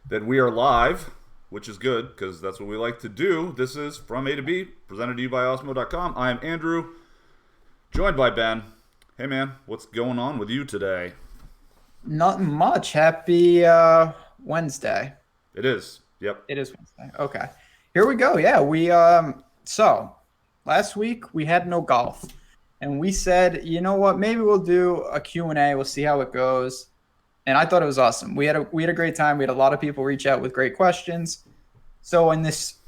Then we are live, which is good because that's what we like to do. This is From A to B, presented to you by Osmo.com. I am Andrew, joined by Ben. Hey man, what's going on with you today? Nothing much. Happy Wednesday. It is. Yep. It is Wednesday. Okay. Here we go. Yeah, we so last week we had no golf. And we said, you know what, maybe we'll do a Q&A. We'll see how it goes. And I thought it was awesome. We had a great time. We had a lot of people reach out with great questions. So in this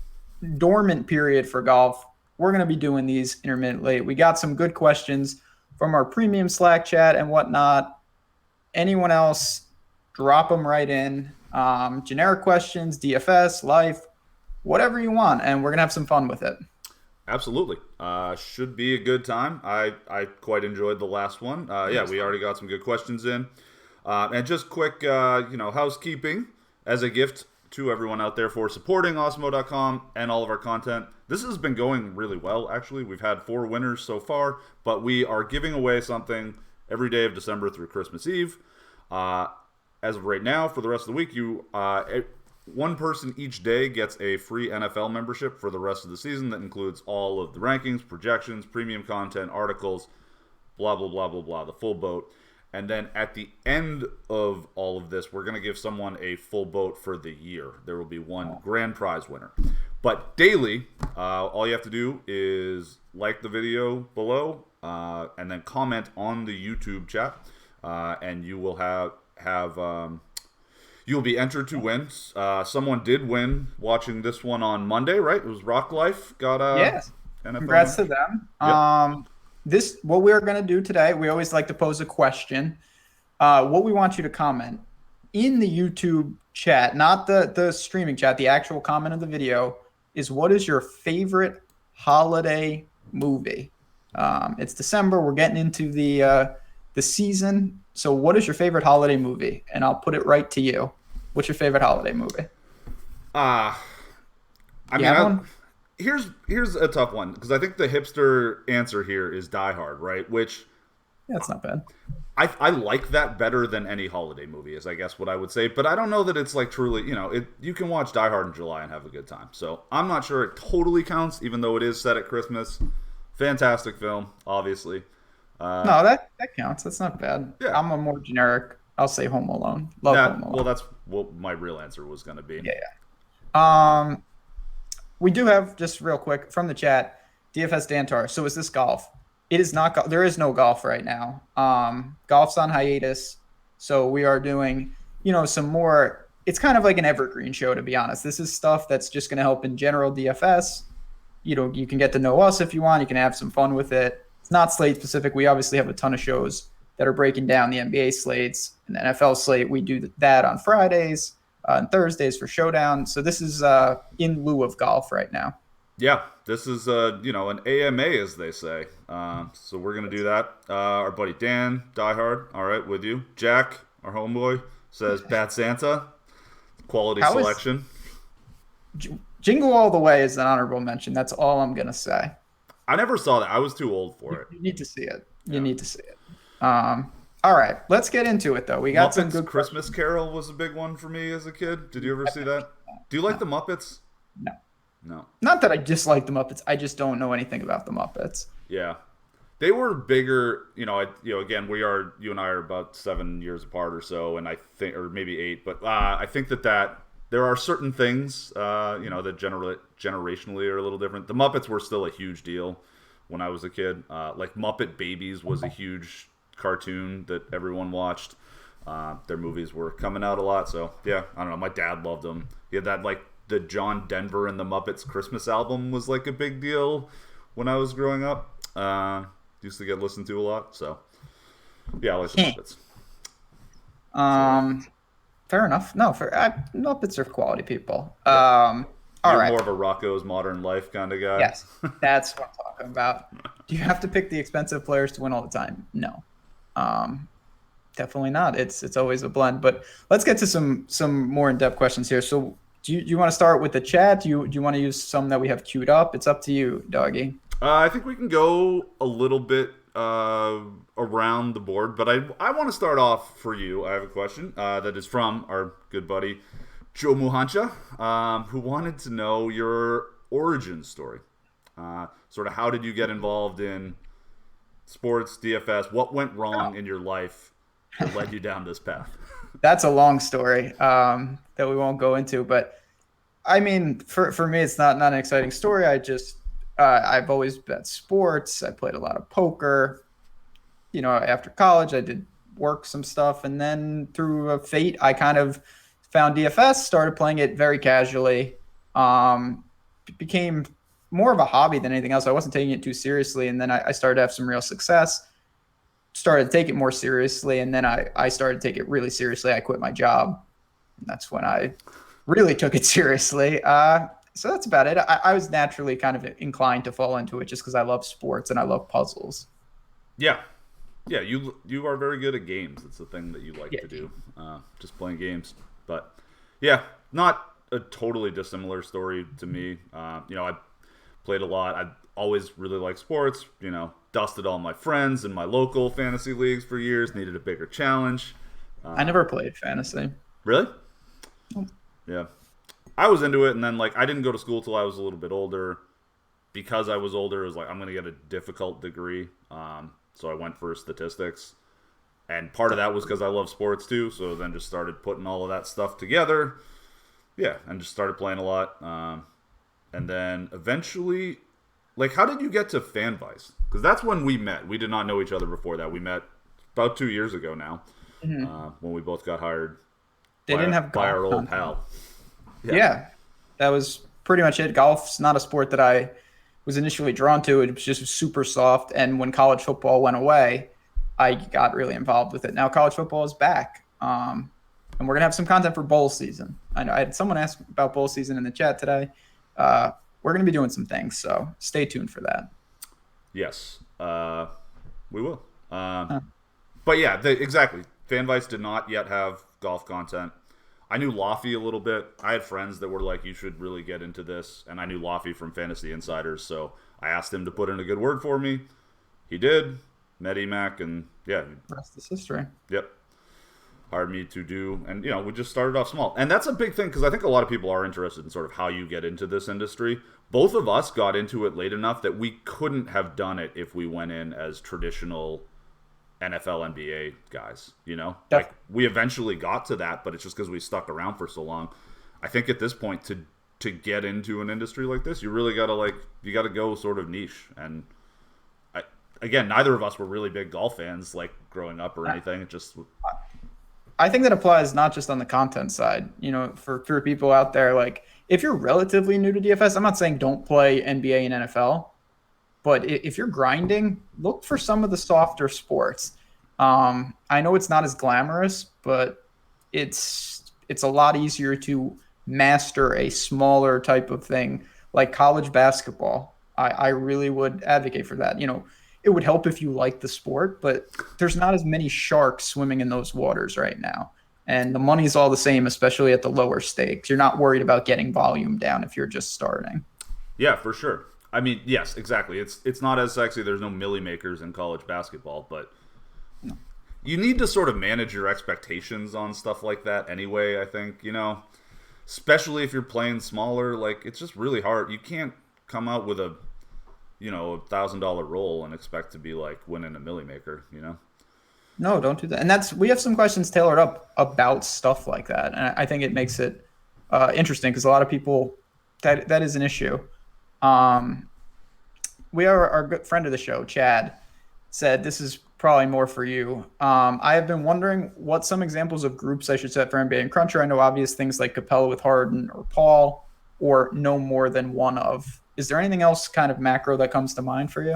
dormant period for golf, we're going to be doing these intermittently. We got some good questions from our premium Slack chat and whatnot. Anyone else, drop them right in. Generic questions, DFS, life, whatever you want, and we're gonna have some fun with it. Absolutely. Should be a good time. I quite enjoyed the last one. Yeah, we already got some good questions in. And just quick, housekeeping as a gift to everyone out there for supporting Osmo.com and all of our content. This has been going really well, actually. We've had 4 winners so far, but we are giving away something every day of December through Christmas Eve. As of right now, for the rest of the week, one person each day gets a free NFL membership for the rest of the season. That includes all of the rankings, projections, premium content, articles, blah, blah, blah, blah, blah, the full boat. And then at the end of all of this, we're going to give someone a full boat for the year. There will be one grand prize winner. But daily, all you have to do is like the video below and then comment on the YouTube chat. And you will you'll be entered to win. Someone did win watching this one on Monday, right? It was Rock Life got Yes. NFL. Congrats to them. Yep. What we're gonna do today, we always like to pose a question. What we want you to comment in the YouTube chat, not the streaming chat, the actual comment of the video, is what is your favorite holiday movie? It's December. We're getting into the season. So what is your favorite holiday movie? And I'll put it right to you. What's your favorite holiday movie? I mean, here's a tough one because I think the hipster answer here is Die Hard, right? Which That's not bad. I like that better than any holiday movie is, I guess, what I would say. But I don't know that it's like truly, you can watch Die Hard in July and have a good time. So I'm not sure it totally counts, even though it is set at Christmas. Fantastic film, obviously. No, that counts. That's not bad. Yeah. I'm a more generic. I'll say Home Alone. Love Home Alone. Well, that's what my real answer was going to be. Yeah. We do have, just real quick from the chat, DFS Dantar. So is this golf? It is not. There is no golf right now. Golf's on hiatus. So we are doing, some more. It's kind of like an evergreen show, to be honest. This is stuff that's just going to help in general DFS. You can get to know us if you want. You can have some fun with it. It's not slate specific. We obviously have a ton of shows that are breaking down the NBA slates and the NFL slate. We do that on Fridays and Thursdays for Showdown. So this is in lieu of golf right now. Yeah, this is an AMA, as they say. So we're gonna do that. Our buddy Dan, Die Hard, all right, with you. Jack, our homeboy, says Bad Santa, quality selection. Jingle All the Way is an honorable mention. That's all I'm gonna say. I never saw that. I was too old for it. You need to see it. You need to see it. All right, let's get into it though. We got some good Christmas Carol was a big one for me as a kid. Did you ever see that? Do you like the Muppets? No. No. Not that I dislike the Muppets. I just don't know anything about the Muppets. Yeah. They were bigger, again, you and I are about 7 years apart or so, and I think, or maybe 8, but I think that there are certain things, that generationally are a little different. The Muppets were still a huge deal when I was a kid. Like Muppet Babies was a huge cartoon that everyone watched. Their movies were coming out a lot, so yeah, I don't know. My dad loved them. He had that, like, the John Denver and the Muppets Christmas album was like a big deal when I was growing up. Used to get listened to a lot, so yeah, I like the Muppets. Fair enough. No, Muppets are quality people. Yeah. All You're right. more of a Rocko's Modern Life kind of guy. Yes, that's what I'm talking about. Do you have to pick the expensive players to win all the time? No, definitely not. It's always a blend. But let's get to some more in-depth questions here. So, do you want to start with the chat? Do you want to use some that we have queued up? It's up to you, doggy. I think we can go a little bit around the board, but I want to start off for you. I have a question that is from our good buddy Joe Muhancha, who wanted to know your origin story. Sort of how did you get involved in sports, DFS? What went wrong in your life that led you down this path? That's a long story that we won't go into, but I mean, for me, it's not an exciting story. I've always bet sports. I played a lot of poker. After college, I did work some stuff, and then through a fate, I kind of found DFS, started playing it very casually. It became more of a hobby than anything else. I wasn't taking it too seriously, and then I started to have some real success. Started to take it more seriously, and then I started to take it really seriously. I quit my job. And that's when I really took it seriously. So that's about it. I was naturally kind of inclined to fall into it just because I love sports and I love puzzles. Yeah, yeah. You are very good at games. It's the thing that you like Yeah. to do, just playing games. But yeah, not a totally dissimilar story to me. I played a lot. I always really liked sports. Dusted all my friends in my local fantasy leagues for years. Needed a bigger challenge. I never played fantasy. Really? Yeah. I was into it, and then I didn't go to school till I was a little bit older. Because I was older, it was I'm going to get a difficult degree. So I went for statistics, and part of that was because I love sports too. So then just started putting all of that stuff together. Yeah, and just started playing a lot. And then eventually, how did you get to FanVice? Because that's when we met. We did not know each other before that. We met about 2 years ago now, when we both got hired They didn't have by our golf old content. pal. Yeah, that was pretty much it. Golf's not a sport that I was initially drawn to. It was just super soft. And when college football went away, I got really involved with it. Now college football is back. And we're going to have some content for bowl season. I know I had someone ask about bowl season in the chat today. We're going to be doing some things, so stay tuned for that. Yes, we will. But yeah, exactly. FanVice did not yet have golf content. I knew Laffy a little bit. I had friends that were like, you should really get into this. And I knew Laffy from Fantasy Insiders, so I asked him to put in a good word for me. He did. Met Emac, and yeah. Rest is history. Yep. Hired me to do, and we just started off small. And that's a big thing, because I think a lot of people are interested in sort of how you get into this industry. Both of us got into it late enough that we couldn't have done it if we went in as traditional NFL, NBA guys, we eventually got to that, but it's just because we stuck around for so long. I think at this point to get into an industry like this, you really gotta you gotta go sort of niche. And again, neither of us were really big golf fans growing up or anything. It just, I think that applies not just on the content side. For people out there, if you're relatively new to DFS, I'm not saying don't play NBA and NFL. But if you're grinding, look for some of the softer sports. I know it's not as glamorous, but it's a lot easier to master a smaller type of thing like college basketball. I really would advocate for that. It would help if you like the sport, but there's not as many sharks swimming in those waters right now. And the money's all the same, especially at the lower stakes. You're not worried about getting volume down if you're just starting. yeah, for sure. I mean, yes, exactly. It's not as sexy. There's no milli makers in college basketball, but you need to sort of manage your expectations on stuff like that anyway, I think, especially if you're playing smaller. It's just really hard. You can't come out with a $1,000 roll and expect to be winning a milli maker, No, don't do that. And we have some questions tailored up about stuff like that. And I think it makes it interesting because a lot of people, that is an issue. We are our good friend of the show, Chad, said this is probably more for you. I have been wondering what some examples of groups I should set for NBA and Cruncher. I know obvious things like Capella with Harden or Paul, or no more than one of. Is there anything else kind of macro that comes to mind for you?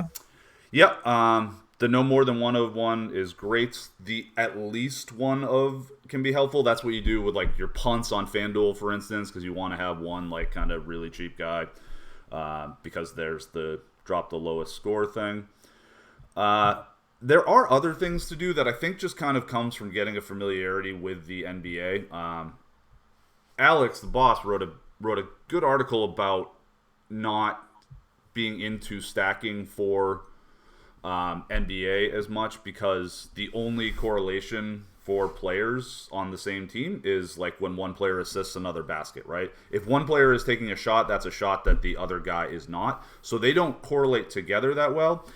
Yep. The no more than one of one is great. The at least one of can be helpful. That's what you do with your punts on FanDuel, for instance, because you want to have one kind of really cheap guy. Because there's the drop the lowest score thing. There are other things to do that I think just kind of comes from getting a familiarity with the NBA. Alex, the boss, wrote a good article about not being into stacking for NBA as much because the only correlation for players on the same team is like when one player assists another basket, right? If one player is taking a shot, that's a shot that the other guy is not. So they don't correlate together that well.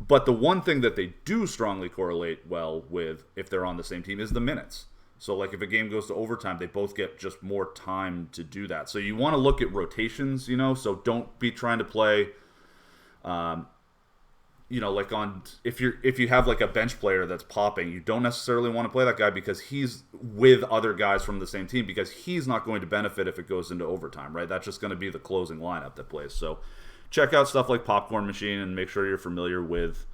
But the one thing that they do strongly correlate well with, if they're on the same team, is the minutes. So, like, if a game goes to overtime, they both get just more time to do that. So you want to look at rotations, so don't be trying to play, like if you have like a bench player that's popping, you don't necessarily want to play that guy because he's with other guys from the same team, because he's not going to benefit if it goes into overtime, right? That's just going to be the closing lineup that plays. So check out stuff like Popcorn Machine and make sure you're familiar with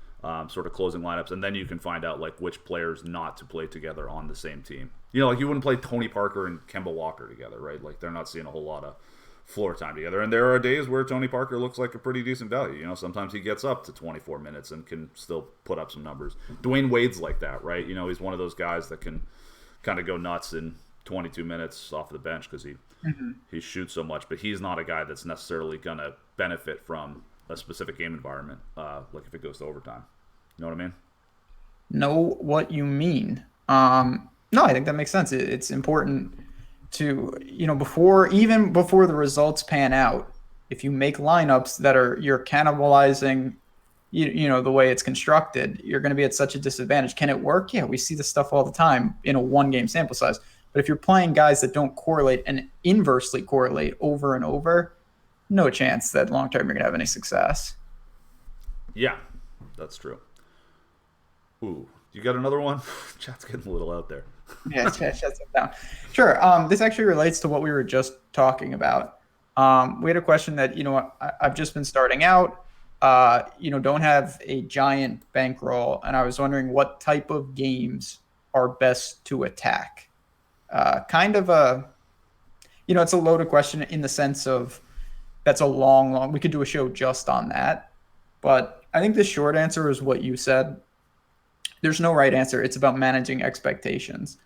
sort of closing lineups, and then you can find out like which players not to play together on the same team. Like you wouldn't play Tony Parker and Kemba Walker together, right? Like they're not seeing a whole lot of floor time together. And there are days where Tony Parker looks like a pretty decent value. Sometimes he gets up to 24 minutes and can still put up some numbers. Dwayne Wade's like that, right? He's one of those guys that can kind of go nuts in 22 minutes off the bench because he shoots so much, but he's not a guy that's necessarily going to benefit from a specific game environment, like if it goes to overtime. You know what I mean? Know what you mean. No, I think that makes sense. It's important to, before the results pan out, if you make lineups that you're cannibalizing, the way it's constructed, you're going to be at such a disadvantage. Can it work? Yeah, we see this stuff all the time in a 1-game sample size. But if you're playing guys that don't correlate and inversely correlate over and over, no chance that long-term you're going to have any success. Yeah, that's true. Ooh, you got another one? Chat's getting a little out there. Yeah, chat's down. Sure. This actually relates to what we were just talking about. We had a question that, I've just been starting out, don't have a giant bankroll, and I was wondering what type of games are best to attack. Kind of it's a loaded question in the sense of that's a long, we could do a show just on that. But I think the short answer is what you said. There's no right answer. It's about managing expectations.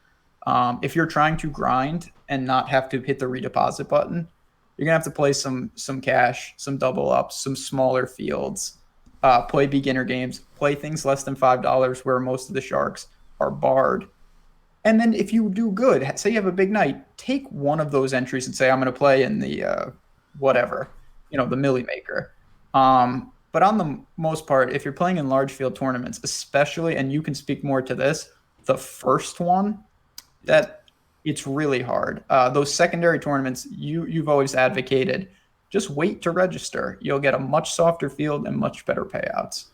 If you're trying to grind and not have to hit the redeposit button, you're going to have to play some cash, some double ups, some smaller fields, play beginner games, play things less than $5 where most of the sharks are barred. And then if you do good, say you have a big night, take one of those entries and say, I'm going to play in the the Millie Maker. But on the most part, if you're playing in large field tournaments, especially, and you can speak more to this, the first one, that it's really hard. Those secondary tournaments, you've always advocated, just wait to register. You'll get a much softer field and much better payouts.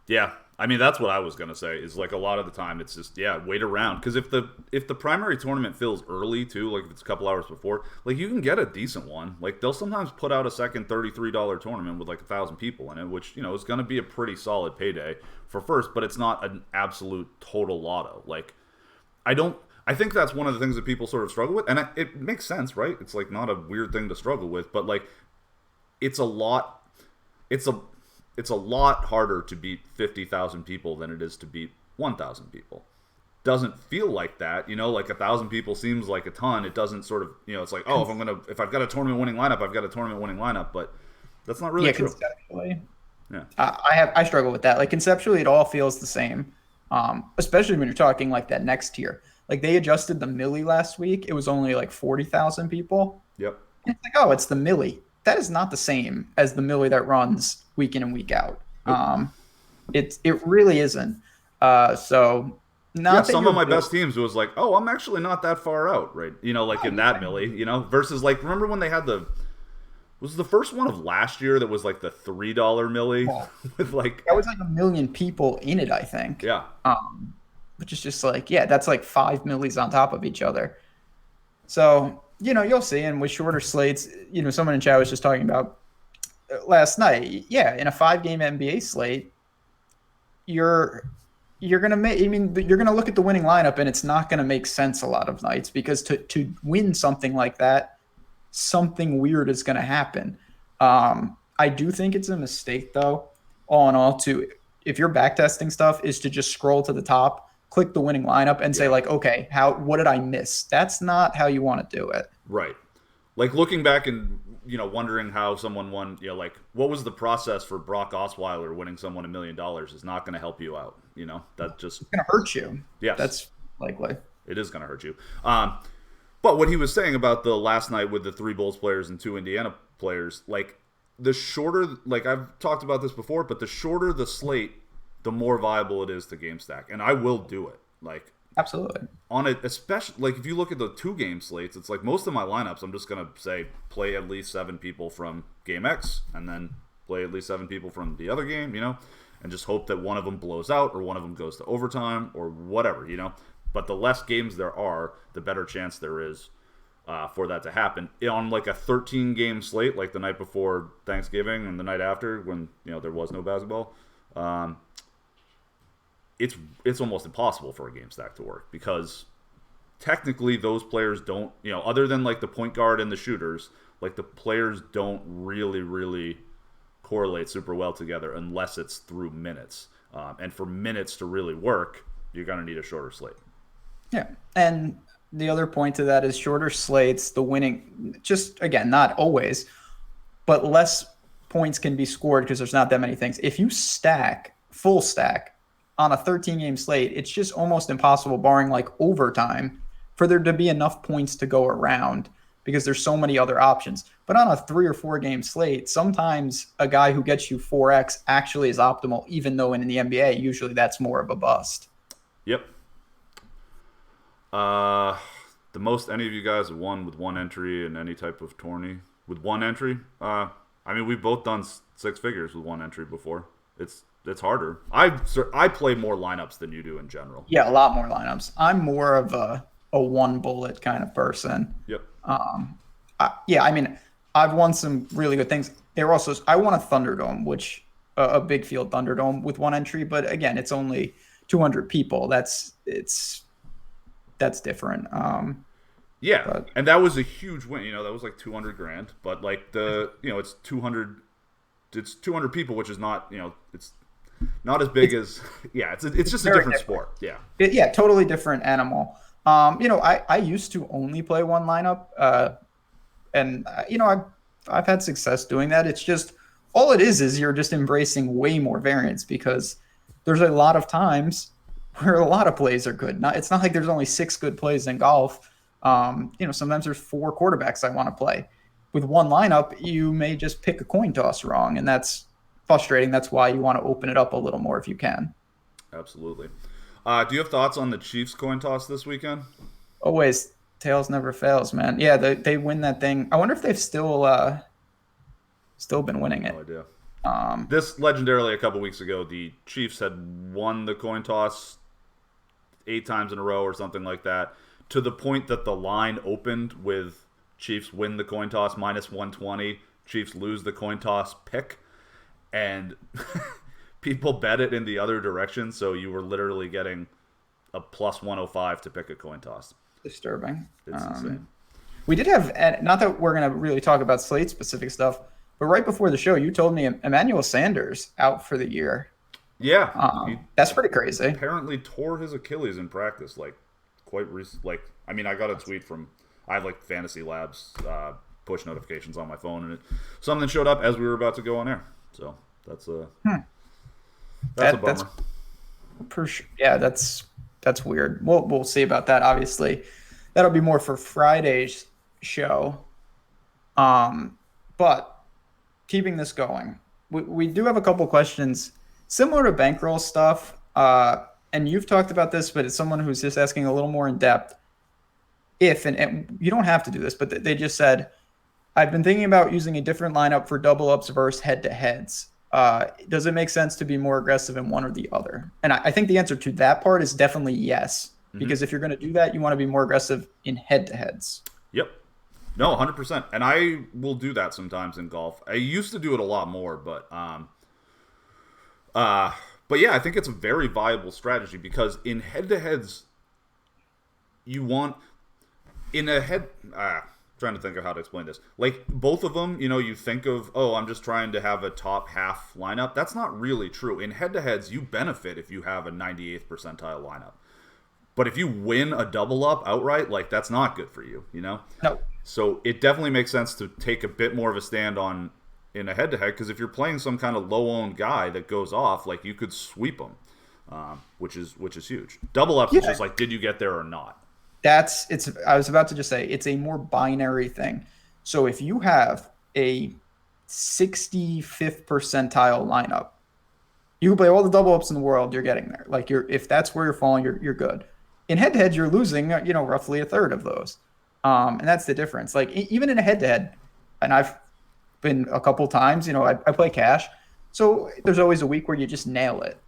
Yeah. I mean, that's what I was going to say, is like a lot of the time it's just, wait around. Because if the primary tournament fills early too, like if it's a couple hours before, like you can get a decent one. Like they'll sometimes put out a second $33 tournament with like 1,000 people in it, which, is going to be a pretty solid payday for first, but it's not an absolute total lotto. Like I think that's one of the things that people sort of struggle with. And it makes sense, right? It's like not a weird thing to struggle with, but like it's a lot harder to beat 50,000 people than it is to beat 1,000 people. Doesn't feel like that, like 1,000 people seems like a ton. It doesn't sort of, it's like, oh, if I've got a tournament winning lineup, I've got a tournament winning lineup, but that's not really true. Conceptually. Yeah. I struggle with that. Like conceptually, it all feels the same. Especially when you're talking like that next tier. Like they adjusted the Millie last week. It was only like 40,000 people. Yep. It's like, oh, it's the Millie. That is not the same as the Millie that runs week in and week out. It really isn't. So not some of my best teams was like, oh, I'm actually not that far out, right? Like in that Millie, versus like, remember when they had was the first one of last year that was like the $3 Millie with like that was like 1 million people in it, I think. Yeah. Which is just like, that's like 5 Millies on top of each other. So, you'll see, and with shorter slates, someone in chat was just talking about last night. Yeah, in a 5-game NBA slate, you're gonna you're gonna look at the winning lineup, and it's not gonna make sense a lot of nights because to win something like that, something weird is gonna happen. I do think it's a mistake, though, all in all, if you're backtesting stuff, is to just scroll to the top, click the winning lineup, and say like, okay, what did I miss? That's not how you want to do it. Right. Like looking back and wondering how someone won, like what was the process for Brock Osweiler winning someone $1 million is not going to help you out. That just it's going to hurt you. Yes. That's likely. It is going to hurt you. But what he was saying about the last night with the 3 Bulls players and 2 Indiana players, like the shorter, like I've talked about this before, but the shorter the slate, the more viable it is to game stack, and I will do it. Like Absolutely. on it, especially like if you look at the 2-game slates, it's like most of my lineups, I'm just gonna say play at least 7 people from game X, and then play at least 7 people from the other game, and just hope that one of them blows out or one of them goes to overtime or whatever. But the less games there are, the better chance there is for that to happen. On like a 13-game slate, like the night before Thanksgiving and the night after, when there was no basketball, it's almost impossible for a game stack to work because technically those players don't, other than like the point guard and the shooters, like the players don't really correlate super well together unless it's through minutes. And for minutes to really work, you're going to need a shorter slate. Yeah. And the other point to that is shorter slates, the winning, just again, not always, but less points can be scored because there's not that many things. If you stack, full stack on a 13-game slate, it's just almost impossible, barring like overtime, for there to be enough points to go around because there's so many other options. But on a 3 or 4-game slate, sometimes a guy who gets you 4x actually is optimal, even though in the NBA, usually that's more of a bust. Yep. The most any of you guys have won with one entry in any type of tourney with one entry. I mean, we've both done 6 figures with one entry before. It's harder. I play more lineups than you do in general. Yeah, a lot more lineups. I'm more of a one bullet kind of person. Yep. I mean, I've won some really good things. I won a Thunderdome, which a big field Thunderdome with one entry, but again, it's only 200 people. That's different. And that was a huge win. That was like $200,000. But like it's 200. It's 200 people, which is not it's not as big as It's just a different sport. Yeah. Totally different animal. I used to only play one lineup, and I've had success doing that. It's just all it is you're just embracing way more variance because there's a lot of times where a lot of plays are good. It's not like there's only 6 good plays in golf. Sometimes there's 4 quarterbacks I want to play. With one lineup, you may just pick a coin toss wrong, and that's frustrating. That's why you want to open it up a little more if you can. Absolutely. Do you have thoughts on the Chiefs coin toss this weekend? Always. Tails never fails, man. Yeah, they win that thing. I wonder if they've still been winning it. No idea. This legendarily a couple weeks ago, the Chiefs had won the coin toss 8 times in a row or something like that, to the point that the line opened with Chiefs win the coin toss -120, Chiefs lose the coin toss pick, and people bet it in the other direction, so you were literally getting a +105 to pick a coin toss. Disturbing. It's insane. We did have, not that we're going to really talk about slate specific stuff, but right before the show, you told me Emmanuel Sanders out for the year. Yeah. That's pretty crazy. Apparently tore his Achilles in practice, quite recently. I got a tweet from, I have Fantasy Labs push notifications on my phone, and something showed up as we were about to go on air. So that's a bummer. That's for sure. Yeah, that's weird. We'll see about that. Obviously, that'll be more for Friday's show. But keeping this going, we do have a couple questions similar to bankroll stuff. And you've talked about this, but it's someone who's just asking a little more in depth. And you don't have to do this, but they just said, I've been thinking about using a different lineup for double ups versus head to heads. Does it make sense to be more aggressive in one or the other? And I think the answer to that part is definitely yes, because if you're going to do that, you want to be more aggressive in head to heads. Yep. No, 100%. And I will do that sometimes in golf. I used to do it a lot more, but yeah, I think it's a very viable strategy because in head to heads, you want in a head. Trying to think of how to explain this. Both of them, you think of, I'm just trying to have a top half lineup. That's not really true. In head-to-heads, you benefit if you have a 98th percentile lineup. But if you win a double up outright, that's not good for you, No. So it definitely makes sense to take a bit more of a stand in a head-to-head, because if you're playing some kind of low-owned guy that goes off, you could sweep him. which is huge. Double ups is just like, did you get there or not? I was about to just say it's a more binary thing. So if you have a 65th percentile lineup, you can play all the double ups in the world. You're getting there. Like if that's where you're falling, you're good. In head to head, you're losing, roughly a third of those. And that's the difference. Like even in a head to head, and I've been a couple times, I play cash. So there's always a week where you just nail it.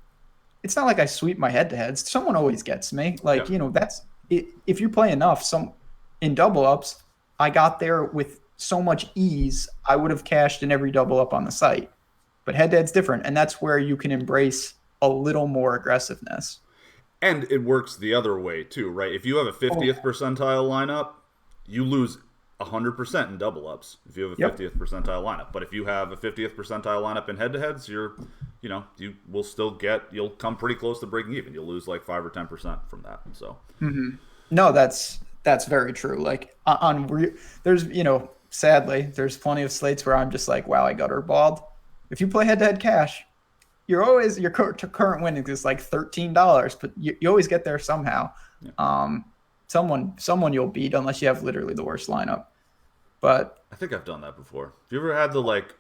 It's not like I sweep my head to heads. Someone always gets me. Like, that's it. If you play enough, in double ups, I got there with so much ease. I would have cashed in every double up on the site. But head to head's different. And that's where you can embrace a little more aggressiveness. And it works the other way too, right? If you have a 50th percentile lineup, you lose 100% in double ups if you have a 50th percentile lineup. But if you have a 50th percentile lineup in head to heads, you'll come pretty close to breaking even. You'll lose like 5 or 10% from that. So no, that's very true. Like there's sadly there's plenty of slates where I'm just like, wow, I gutter balled. If you play head to head cash, your current winnings is like $13, but you always get there somehow. Yeah. Someone you'll beat unless you have literally the worst lineup. But I think I've done that before. Have you ever had the like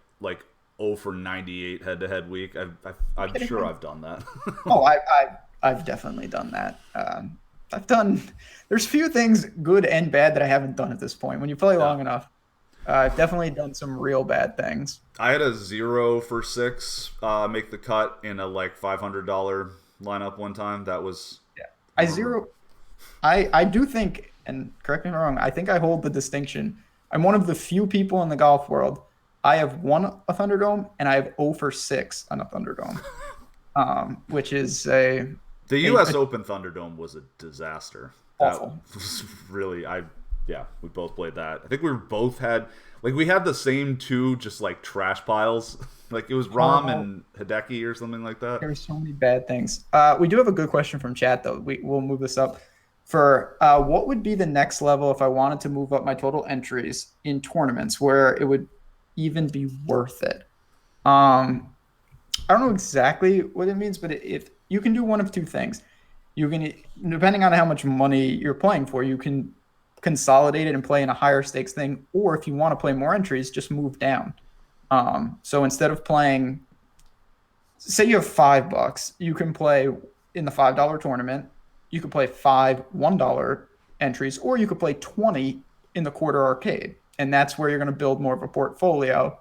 0 for 98 head to head week? I'm sure I've done that. Oh, I've definitely done that. There's few things good and bad that I haven't done at this point. When you play long enough, I've definitely done some real bad things. I had a 0 for 6 make the cut in a like $500 lineup one time. That was I do think, and correct me if I'm wrong, I think I hold the distinction. I'm one of the few people in the golf world. I have won a Thunderdome and I have 0 for 6 on a Thunderdome, which is the U.S. Open Thunderdome was a disaster. Awful. That was really we both played that. I think we had the same two just like trash piles. Like it was Rahm and Hideki or something like that. There were so many bad things. We do have a good question from chat though. We'll move this up. For what would be the next level if I wanted to move up my total entries in tournaments where it would even be worth it? I don't know exactly what it means, but if you can do one of two things. You can, depending on how much money you're playing for, you can consolidate it and play in a higher stakes thing, or if you want to play more entries, just move down. So instead of playing, say you have $5, you can play in the $5 tournament. You could play 5 $1 entries, or you could play 20 in the quarter arcade. And that's where you're going to build more of a portfolio,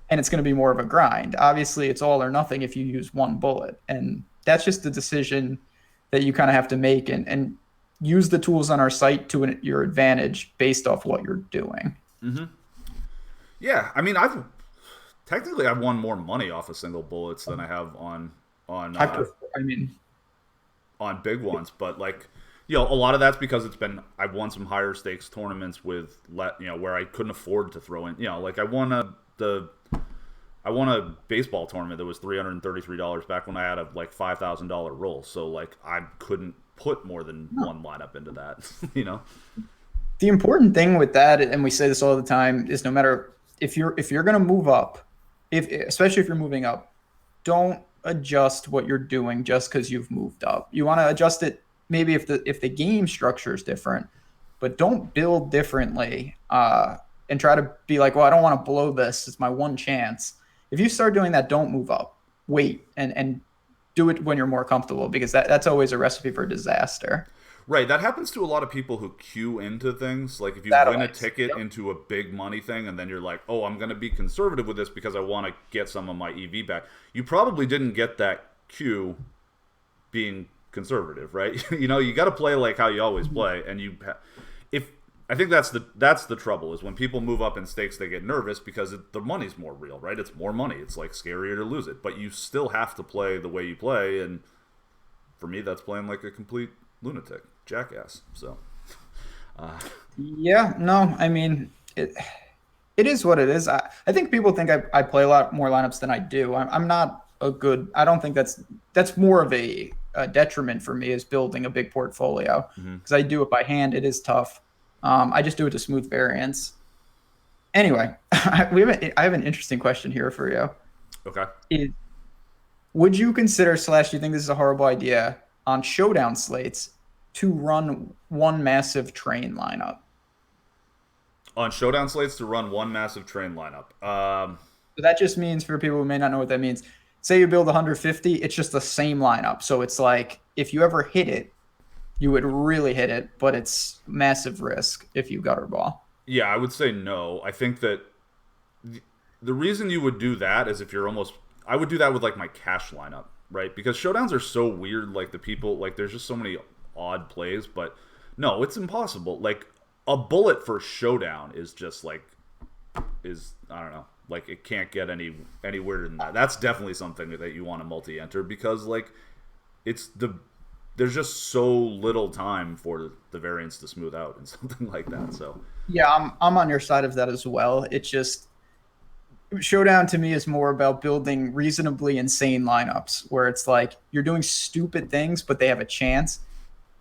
and it's going to be more of a grind. Obviously, it's all or nothing if you use one bullet. And that's just the decision that you kind of have to make and use the tools on our site to your advantage based off what you're doing. Mm-hmm. Yeah, I mean, I've won more money off of single bullets than I have on big ones, but like, a lot of that's because I've won some higher stakes tournaments with where I couldn't afford to throw in, like I won a baseball tournament that was $333 back when I had a like $5,000 roll. So like I couldn't put more than one lineup into that, The important thing with that, and we say this all the time, is no matter if you're going to move up, especially if you're moving up, don't adjust what you're doing just because you've moved up. You want to adjust it maybe if the game structure is different, but don't build differently and try to be like, well, I don't want to blow this. It's my one chance. If you start doing that, don't move up. Wait and do it when you're more comfortable, because that's always a recipe for disaster. Right, that happens to a lot of people who queue into things. Like if you win a ticket into a big money thing and then you're like, oh, I'm going to be conservative with this because I want to get some of my EV back. You probably didn't get that queue being conservative, right? You got to play like how you always play. And I think that's the trouble is when people move up in stakes, they get nervous because the money's more real, right? It's more money. It's like scarier to lose it. But you still have to play the way you play. And for me, that's playing like a complete lunatic jackass. So I mean it is what it is. I think people think I play a lot more lineups than I do. I'm not I don't think that's more of a detriment for me, is building a big portfolio, because I do it by hand. It is tough. I just do it to smooth variance. Anyway, I have an interesting question here for you. Okay. Would you consider slash do you think this is a horrible idea on showdown slates to run one massive train lineup? On showdown slates to run one massive train lineup. So that just means for people who may not know what that means, say you build 150, it's just the same lineup. So it's like if you ever hit it, you would really hit it, but it's massive risk if you gutter ball. Yeah, I would say no. I think that the reason you would do that is if you're almost. I would do that with like my cash lineup, right? Because showdowns are so weird. Like the people, like there's just so many odd plays. But no, it's impossible. Like a bullet for showdown is just like is I don't know. Like it can't get any weirder than that. That's definitely something that you want to multi-enter because like it's there's just so little time for the variance to smooth out and something like that. So Yeah, I'm on your side of that as well. It's just showdown to me is more about building reasonably insane lineups where it's like you're doing stupid things, but they have a chance.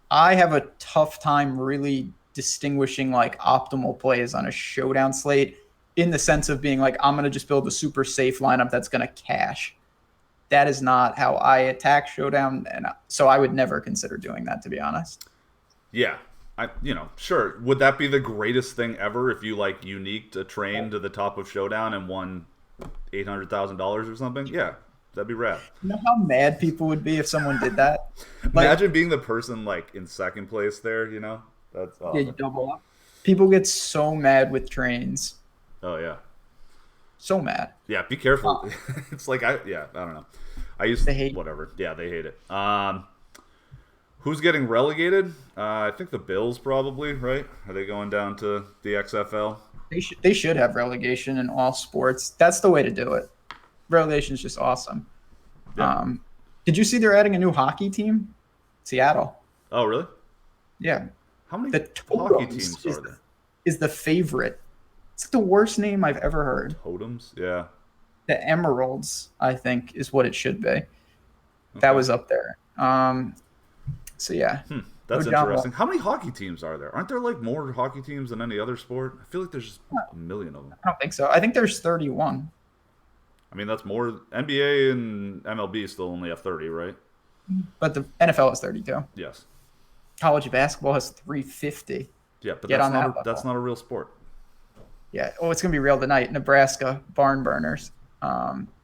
I have a tough time really distinguishing like optimal plays on a showdown slate in the sense of being like, I'm going to just build a super safe lineup that's going to cash. That is not how I attack showdown. And so I would never consider doing that, to be honest. yeah, sure. Would that be the greatest thing ever if you like uniqued a train to the top of showdown and won $800,000 or something? Yeah, that'd be rad. You know how mad people would be if someone did that? Like, Imagine being the person like in second place there. That's yeah, you double up. People get so mad with trains. oh yeah. So mad. Yeah, be careful. It's like I don't know. I used They hate whatever. Yeah, they hate it. Who's getting relegated? I think the Bills probably, right? Are they going down to the XFL? They should have relegation in all sports. That's the way to do it. Relegation is just awesome. Yeah. Did you see they're adding a new hockey team? Seattle. Oh, really? Yeah. How many The hockey Totems teams are there? is the favorite. It's the worst name I've ever heard. Totems? Yeah. The Emeralds, I think, is what it should be. Okay. That was up there. So yeah. That's Go down interesting. low. How many hockey teams are there? Aren't there like more hockey teams than any other sport? I feel like there's just a million of them. I don't think so. I think there's 31. I mean, that's more. NBA and MLB still only have 30, right? But the NFL is 32. Yes. College basketball has 350. Yeah, but Get that's on that level. that's not a real sport. Yeah. Oh, it's going to be real tonight. Nebraska barn burners.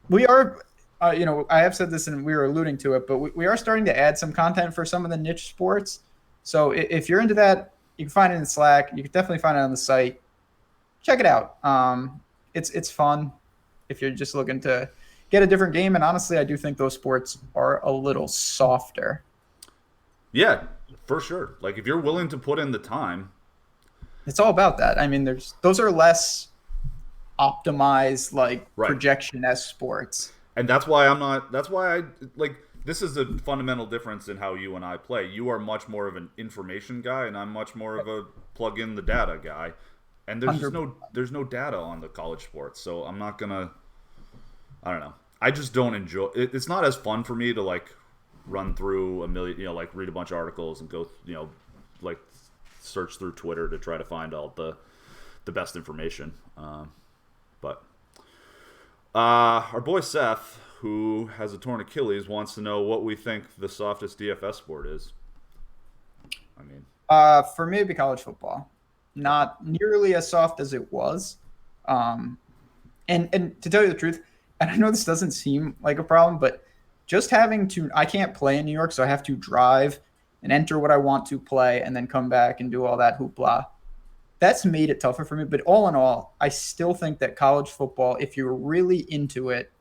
We are, I have said this and we were alluding to it, but we are starting to add some content for some of the niche sports. So if you're into that, you can find it in Slack. You can definitely find it on the site. Check it out. It's fun if you're just looking to get a different game. And honestly, I do think those sports are a little softer. Yeah, for sure. Like if you're willing to put in the time. It's all about that. I mean, those are less optimized, like Right. projection-esque sports. And that's why I'm not. That's why I like. This is a fundamental difference in how you and I play. You are much more of an information guy, and I'm much more of a plug in the data guy. And there's no data on the college sports, so I'm not gonna. I don't know. I just don't enjoy. It's not as fun for me to like run through a million, like read a bunch of articles and go, like search through Twitter to try to find all the best information. But our boy Seth, who has a torn Achilles, wants to know what we think the softest DFS sport is. I mean, For me, it'd be college football. Not nearly as soft as it was. And to tell you the truth, and I know this doesn't seem like a problem, but just having to, I can't play in New York, so I have to drive and enter what I want to play and then come back and do all that hoopla. That's made it tougher for me. But all in all, I still think that college football, if you're really into it,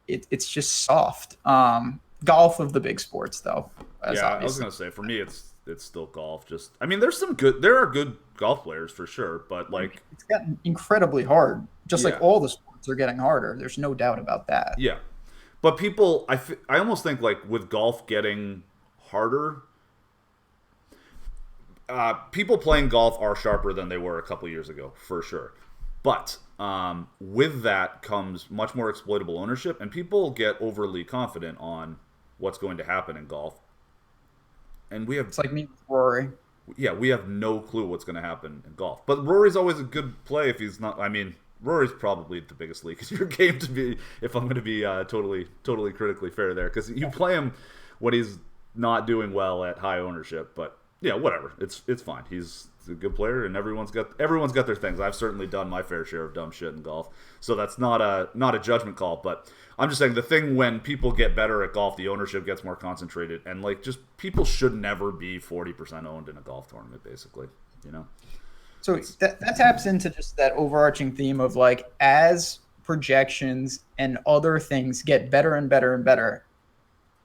it's just soft. Golf of the big sports, though. I was gonna say for me, it's still golf. Just, I mean, there are good golf players for sure, but like it's gotten incredibly hard. Just Yeah. like all the sports are getting harder. There's no doubt about that. yeah. But people, I almost think like with golf getting harder, people playing golf are sharper than they were a couple years ago, for sure. But with that comes much more exploitable ownership, and people get overly confident on what's going to happen in golf. And we have, It's like me with Rory. we have no clue what's going to happen in golf. But Rory's always a good play if he's not. I mean, Rory's probably the biggest leak in your game to be, if I'm going to be totally critically fair there, because you play him when he's not doing well at high ownership. But yeah, whatever. It's fine. He's a good player, and everyone's got their things. I've certainly done my fair share of dumb shit in golf, so that's not a judgment call. But I'm just saying the thing when people get better at golf, the ownership gets more concentrated, and like just people should never be 40% owned in a golf tournament, basically. You know. So that taps into just that overarching theme of like as projections and other things get better and better and better,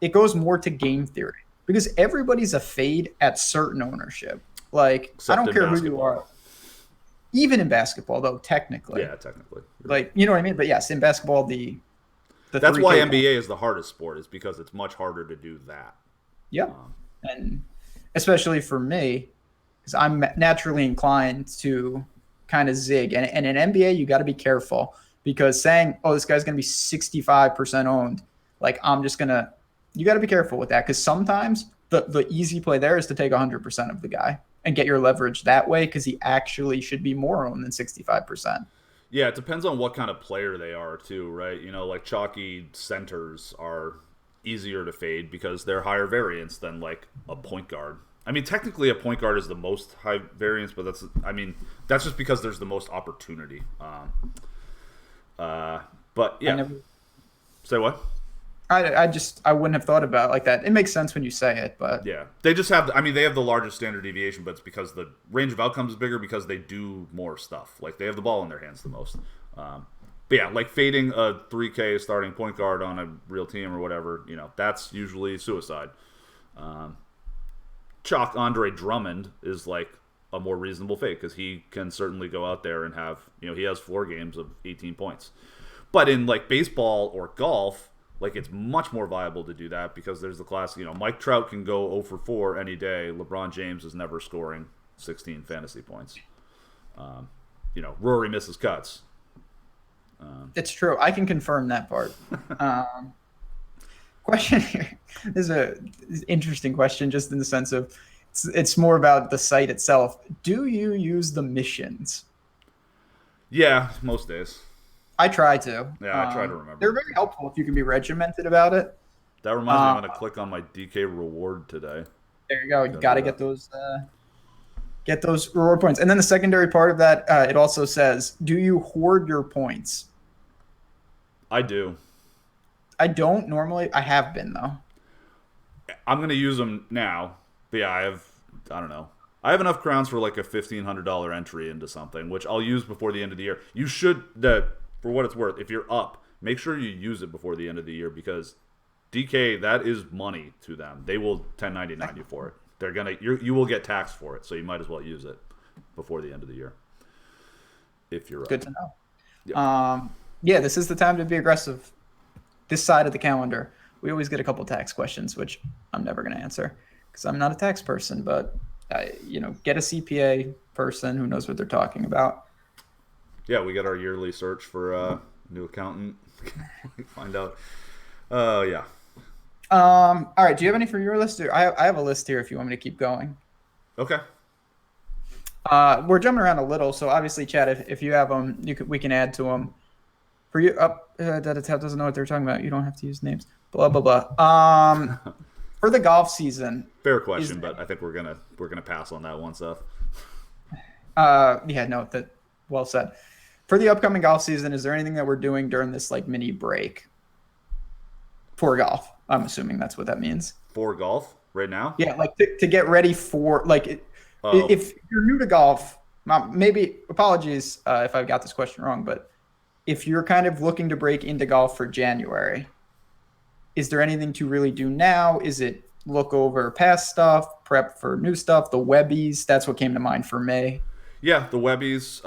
it goes more to game theory because everybody's a fade at certain ownership. Like Except I don't care basketball. who you are, even in basketball though technically. Yeah, technically. Like you know what I mean? But yes, in basketball that's why 3K NBA is the hardest sport, is because it's much harder to do that. Yep. And especially for me, because I'm naturally inclined to kind of zig. And in NBA, you got to be careful because saying, oh, this guy's going to be 65% owned, like you got to be careful with that because sometimes the easy play there is to take 100% of the guy and get your leverage that way because he actually should be more owned than 65%. Yeah, it depends on what kind of player they are too, right? You know, like chalky centers are easier to fade because they're higher variance than like a point guard. I mean, technically, a point guard is the most high variance, but that's just because there's the most opportunity. But yeah, say what? I wouldn't have thought about it like that. It makes sense when you say it, but yeah, they just have. I mean, they have the largest standard deviation, but it's because the range of outcomes is bigger because they do more stuff. Like they have the ball in their hands the most. But yeah, like fading a 3K starting point guard on a real team or whatever, you know, that's usually suicide. Chalk Andre Drummond is like a more reasonable fade because he can certainly go out there and have, you know, he has 4 games of 18 points. But in like baseball or golf, like it's much more viable to do that because there's the classic, you know, Mike Trout can go 0 for 4 any day. LeBron James is never scoring 16 fantasy points. You know, Rory misses cuts. It's true. I can confirm that part. Question here. This is an interesting question just in the sense of it's more about the site itself. Do you use the missions? Yeah, most days. I try to. Yeah, I try to remember. They're very helpful if you can be regimented about it. That reminds me, I'm going to click on my DK reward today. There you go. You got to get those reward points. And then the secondary part of that, it also says, do you hoard your points? I do. I don't normally. I have been, though. I'm going to use them now. But yeah, I don't know. I have enough crowns for like a $1,500 entry into something, which I'll use before the end of the year. You should, for what it's worth, if you're up, make sure you use it before the end of the year because DK, that is money to them. They will 1099 you for it. You will get taxed for it, so you might as well use it before the end of the year. If you're up. Good to know. Yeah, this is the time to be aggressive. This side of the calendar, we always get a couple tax questions, which I'm never going to answer because I'm not a tax person. But get a CPA person who knows what they're talking about. Yeah, we got our yearly search for a new accountant. Find out. Yeah. All right. Do you have any for your list? I have a list here if you want me to keep going. Okay. We're jumping around a little, so obviously, Chad, if you have them, we can add to them. For you, doesn't know what they're talking about. You don't have to use names. Blah blah blah. For the golf season. Fair question, but I think we're gonna pass on that one stuff. Yeah, no, that well said. For the upcoming golf season, is there anything that we're doing during this like mini break for golf? I'm assuming that's what that means. For golf right now? Yeah, like to get ready for like if you're new to golf, maybe apologies if I got this question wrong, but if you're kind of looking to break into golf for January, is there anything to really do now? Is it look over past stuff, prep for new stuff, the Webbies? That's what came to mind for me. Yeah, the Webbies.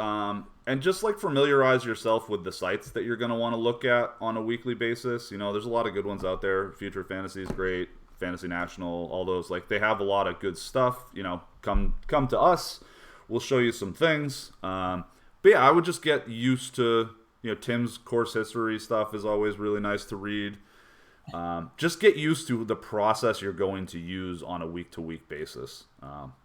And just like familiarize yourself with the sites that you're going to want to look at on a weekly basis. You know, there's a lot of good ones out there. Future Fantasy is great. Fantasy National, all those. Like, they have a lot of good stuff. You know, come to us. We'll show you some things. But yeah, I would just get used to, you know, Tim's course history stuff is always really nice to read. Just get used to the process you're going to use on a week-to-week basis.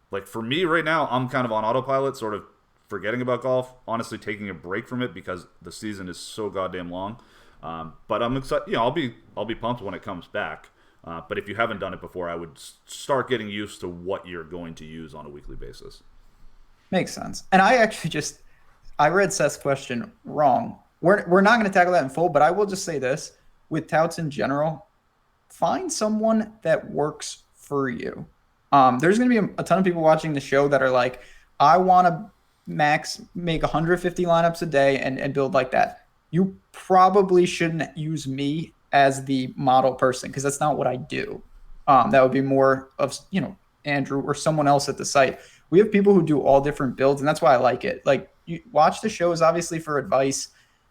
Like for me right now, I'm kind of on autopilot, sort of forgetting about golf, honestly taking a break from it because the season is so goddamn long. But I'm excited. I'll be pumped when it comes back. But if you haven't done it before, I would start getting used to what you're going to use on a weekly basis. Makes sense. And I actually I read Seth's question wrong. We're not going to tackle that in full, but I will just say this. With touts in general, find someone that works for you. There's going to be a ton of people watching the show that are like, I want to make 150 lineups a day and build like that. You probably shouldn't use me as the model person because that's not what I do. That would be more of, Andrew or someone else at the site. We have people who do all different builds, and that's why I like it. Like, you watch the shows obviously for advice.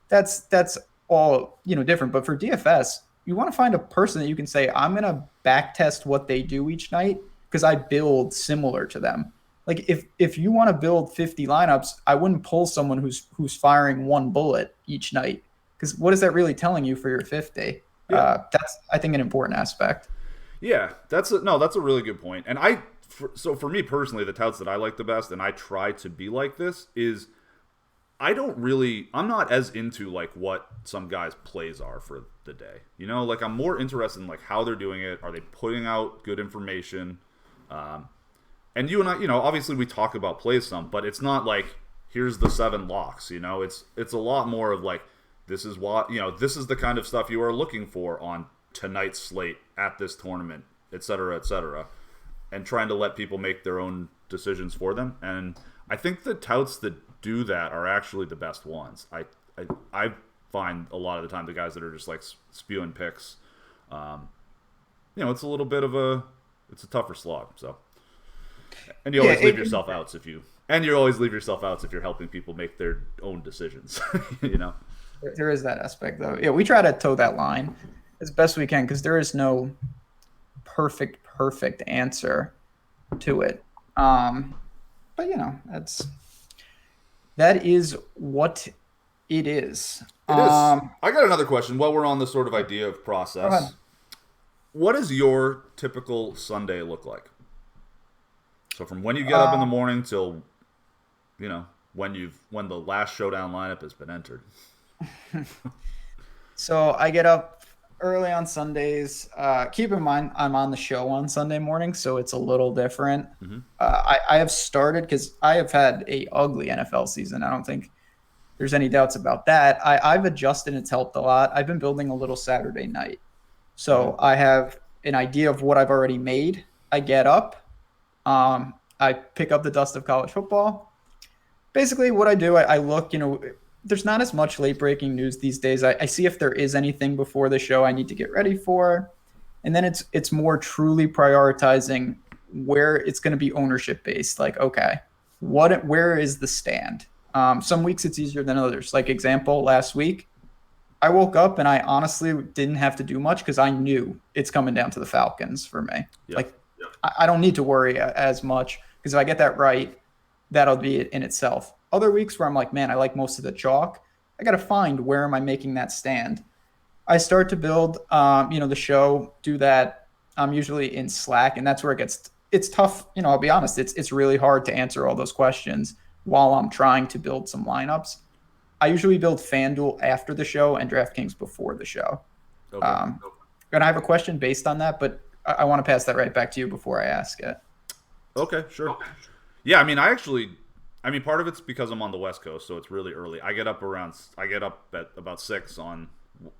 That's all, different. But for DFS, you want to find a person that you can say, I'm going to back test what they do each night because I build similar to them. Like if you want to build 50 lineups, I wouldn't pull someone who's firing one bullet each night because what is that really telling you for your 50? Yeah. That's, I think, an important aspect. Yeah, that's a really good point. And so for me personally, the touts that I like the best, and I try to be like this, is I'm not as into like what some guys' plays are for the day. Like I'm more interested in like how they're doing it. Are they putting out good information? And you and I, obviously we talk about plays some, but it's not like here's the 7 locks. It's a lot more of like this is what this is the kind of stuff you are looking for on tonight's slate at this tournament, et cetera, and trying to let people make their own decisions for them. And I think the touts that do that are actually the best ones. I find a lot of the time the guys that are just like spewing picks, it's a little bit of it's a tougher slog. So, and you always leave yourself outs if you're helping people make their own decisions. There is that aspect though. Yeah, we try to toe that line as best we can because there is no perfect answer to it. But that is what it is. I got another question while we're on this sort of idea of process. What does your typical Sunday look like? So from when you get up in the morning till, when the last showdown lineup has been entered. So I get up early on Sundays. Keep in mind, I'm on the show on Sunday morning, so it's a little different. Mm-hmm. I have started because I have had a ugly NFL season. I don't think there's any doubts about that. I've adjusted. It's helped a lot. I've been building a little Saturday night. So I have an idea of what I've already made. I get up. I pick up the dust of college football. Basically, what I do, I look, there's not as much late-breaking news these days. I see if there is anything before the show I need to get ready for. And then it's more truly prioritizing where it's going to be ownership-based. Like, okay, where is the stand? Some weeks it's easier than others. Like, example, last week, I woke up and I honestly didn't have to do much because I knew it's coming down to the Falcons for me. Yep. I don't need to worry as much because if I get that right, that'll be it in itself. Other weeks where I'm like, man, I like most of the chalk. I got to find where am I making that stand. I start to build, the show, do that. I'm usually in Slack, and that's where it's tough. I'll be honest, it's really hard to answer all those questions while I'm trying to build some lineups. I usually build FanDuel after the show and DraftKings before the show. Okay. And I have a question based on that, but I want to pass that right back to you before I ask it. Okay, sure. Yeah, part of it's because I'm on the West Coast, so it's really early. I get up at about 6 on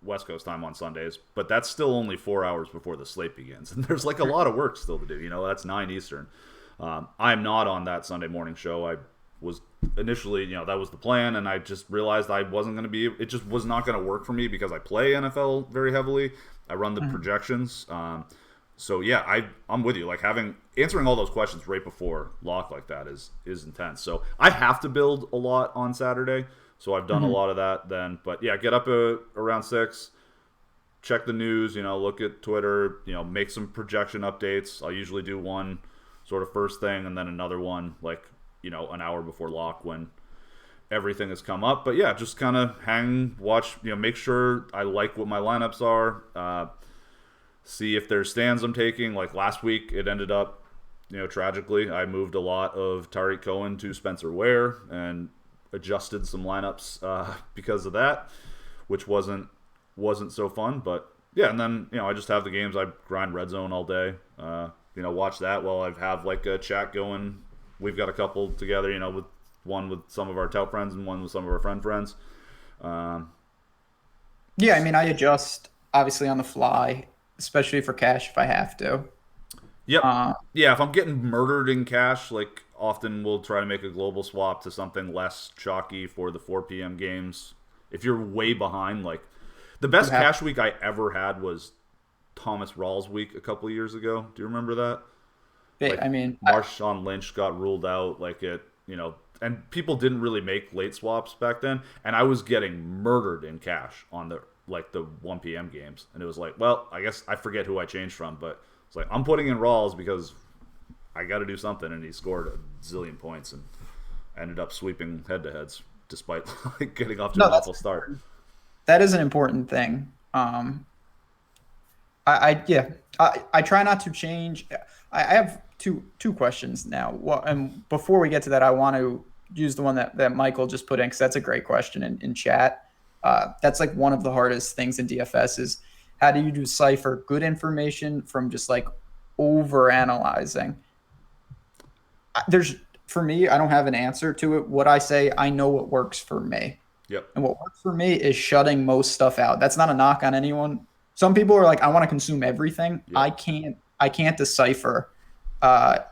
West Coast time on Sundays, but that's still only 4 hours before the slate begins. And there's like a lot of work still to do. That's 9 Eastern. I'm not on that Sunday morning show. I was initially, that was the plan, and I just realized I wasn't going to be, it just was not going to work for me because I play NFL very heavily. I run the projections. So yeah, I'm with you. Like answering all those questions right before lock like that is intense. So I have to build a lot on Saturday. So I've done a lot of that then. But yeah, get up around 6, check the news, look at Twitter, make some projection updates. I'll usually do one sort of first thing and then another one like, an hour before lock when everything has come up. But yeah, just kind of watch, make sure I like what my lineups are. See if there's stands I'm taking. Like last week, it ended up, tragically, I moved a lot of Tariq Cohen to Spencer Ware and adjusted some lineups because of that, which wasn't so fun. But yeah, and then I just have the games. I grind Red Zone all day. Watch that while I have like a chat going. We've got a couple together. With one with some of our tout friends and one with some of our friends. Yeah, I mean, I adjust obviously on the fly, especially for cash if I have to. Yep. Uh, Yeah, if I'm getting murdered in cash, like often we'll try to make a global swap to something less chalky for the 4 p.m. games. If you're way behind, like the you best have, cash week I ever had was Thomas Rawls week a couple of years ago. Do you remember that? Like I mean, Marshawn Lynch got ruled out, and people didn't really make late swaps back then, and I was getting murdered in cash on the 1 p.m. games, and it was like, well, I guess I forget who I changed from, but it's like I'm putting in Rawls because I got to do something, and he scored a zillion points and ended up sweeping head-to-heads despite getting off to no, an awful start. that is an important thing. Yeah, I try not to change. I have two questions now. And before we get to that, I want to use the one that Michael just put in because that's a great question in chat. That's like one of the hardest things in DFS is how do you decipher good information from just like over analyzing? For me, I don't have an answer to it. What I say, I know what works for me. Yep. And what works for me is shutting most stuff out. That's not a knock on anyone. Some people are like, I want to consume everything. Yep. I can't decipher